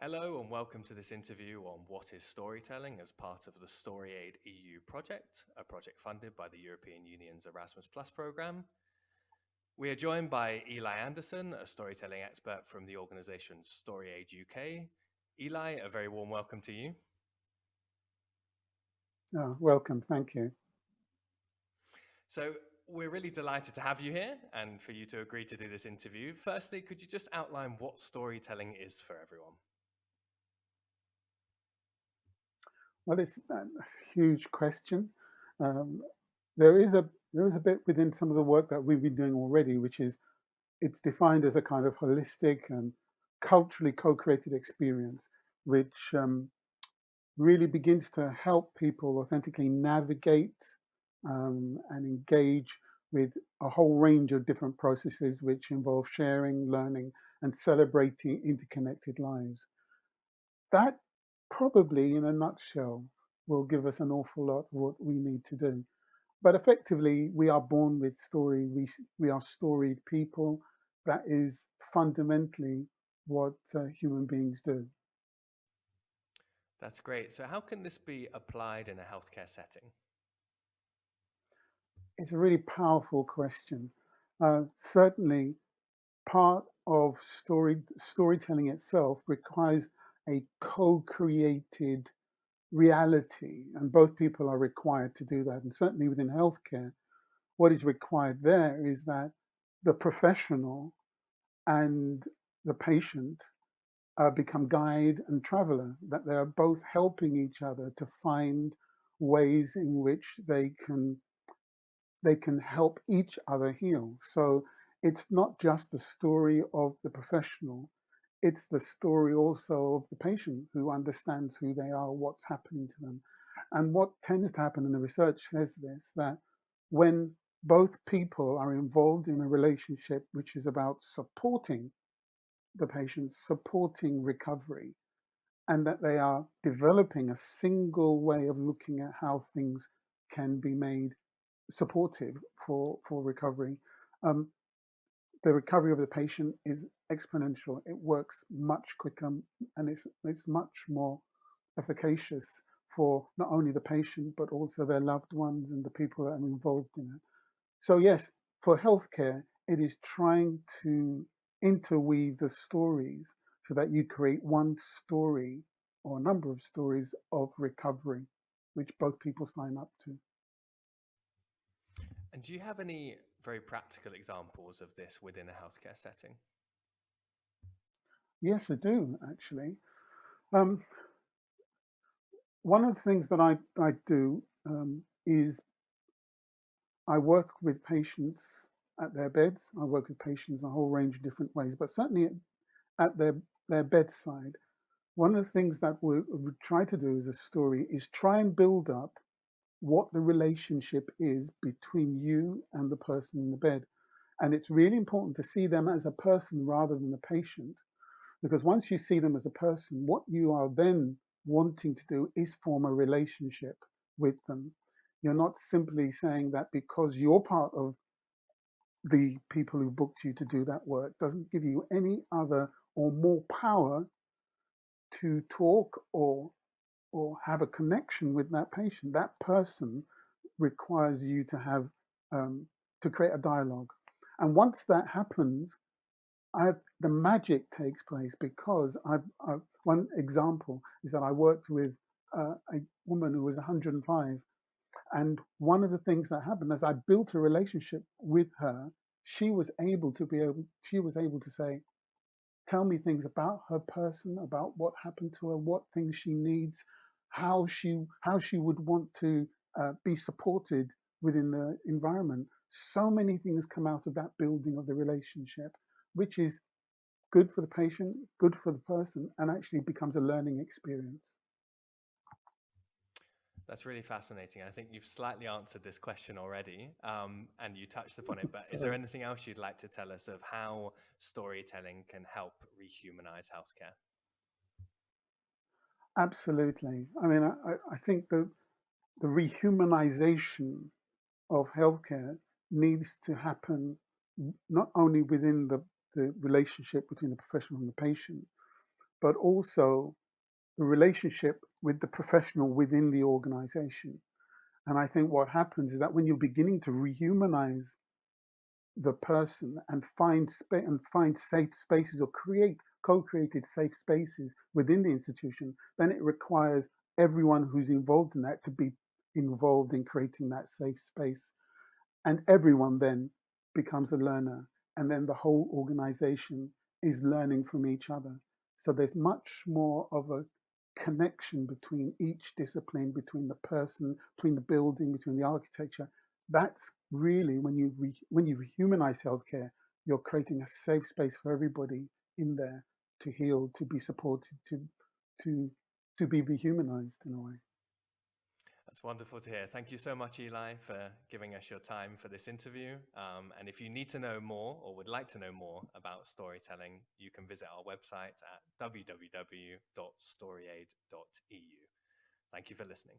Hello and welcome to this interview on what is storytelling as part of the StoryAidEU project, a project funded by the European Union's Erasmus Plus program. We are joined by Eli Anderson, a storytelling expert from the organization StoryAid UK. Eli, a very warm welcome to you. Welcome, thank you. So we're really delighted to have you here and for you to agree to do this interview. Firstly, could you just outline what storytelling is for everyone? Well, that's a huge question. Um, there is a bit within some of the work that we've been doing already, which is it's defined as a kind of holistic and culturally co-created experience, which really begins to help people authentically navigate and engage with a whole range of different processes, which involve sharing, learning, and celebrating interconnected lives. That probably, in a nutshell, will give us an awful lot of what we need to do. But effectively, we are born with story. We are storied people. That is fundamentally what human beings do. That's great. So how can this be applied in a healthcare setting? It's a really powerful question. Certainly, part of storytelling itself requires a co-created reality, and both people are required to do that. And certainly within healthcare, what is required there is that the professional and the patient become guide and traveler, that they are both helping each other to find ways in which they can help each other heal. So it's not just the story of the professional, it's the story also of the patient who understands who they are, what's happening to them. And what tends to happen, and the research says this, that when both people are involved in a relationship which is about supporting the patient, supporting recovery, and that they are developing a single way of looking at how things can be made supportive for recovery, um, the recovery of the patient is exponential. It works much quicker, and it's much more efficacious for not only the patient but also their loved ones and the people that are involved in it. So yes, for healthcare, it is trying to interweave the stories so that you create one story or a number of stories of recovery, which both people sign up to. And do you have any very practical examples of this within a healthcare setting? Yes, I do actually. Um, One of the things that I do is I work with patients at their beds. I work with patients in a whole range of different ways, but certainly at their bedside. One of the things that we try to do as a story is try and build up what the relationship is between you and the person in the bed. And it's really important to see them as a person rather than a patient, because once you see them as a person, what you are then wanting to do is form a relationship with them. You're not simply saying that because you're part of the people who booked you to do that work doesn't give you any other or more power to talk or have a connection with that patient. That person requires you to have to create a dialogue. And once that happens, the magic takes place because one example is that I worked with a woman who was 105, and one of the things that happened as I built a relationship with her, she was able to say, tell me things about her person, about what happened to her, what things she needs, how she would want to be supported within the environment. So many things come out of that building of the relationship, which is good for the patient, good for the person, and actually becomes a learning experience. That's really fascinating. I think you've slightly answered this question already, and you touched upon it. But is there So, anything else you'd like to tell us of how storytelling can help rehumanize healthcare? absolutely. I mean, I think the rehumanization of healthcare needs to happen not only within the relationship between the professional and the patient, but also the relationship with the professional within the organization. And I think what happens is that when you're beginning to rehumanize the person and find safe spaces or create co-created safe spaces within the institution, then it requires everyone who's involved in that to be involved in creating that safe space. And everyone then becomes a learner, and then the whole organization is learning from each other. So there's much more of a connection between each discipline, between the person, between the building, between the architecture. That's really when you rehumanize healthcare, you're creating a safe space for everybody in there to heal, to be supported, to to be rehumanized in a way. That's wonderful to hear. Thank you so much, Eli, for giving us your time for this interview. And if you need to know more or would like to know more about storytelling, you can visit our website at www.storyaid.eu. Thank you for listening.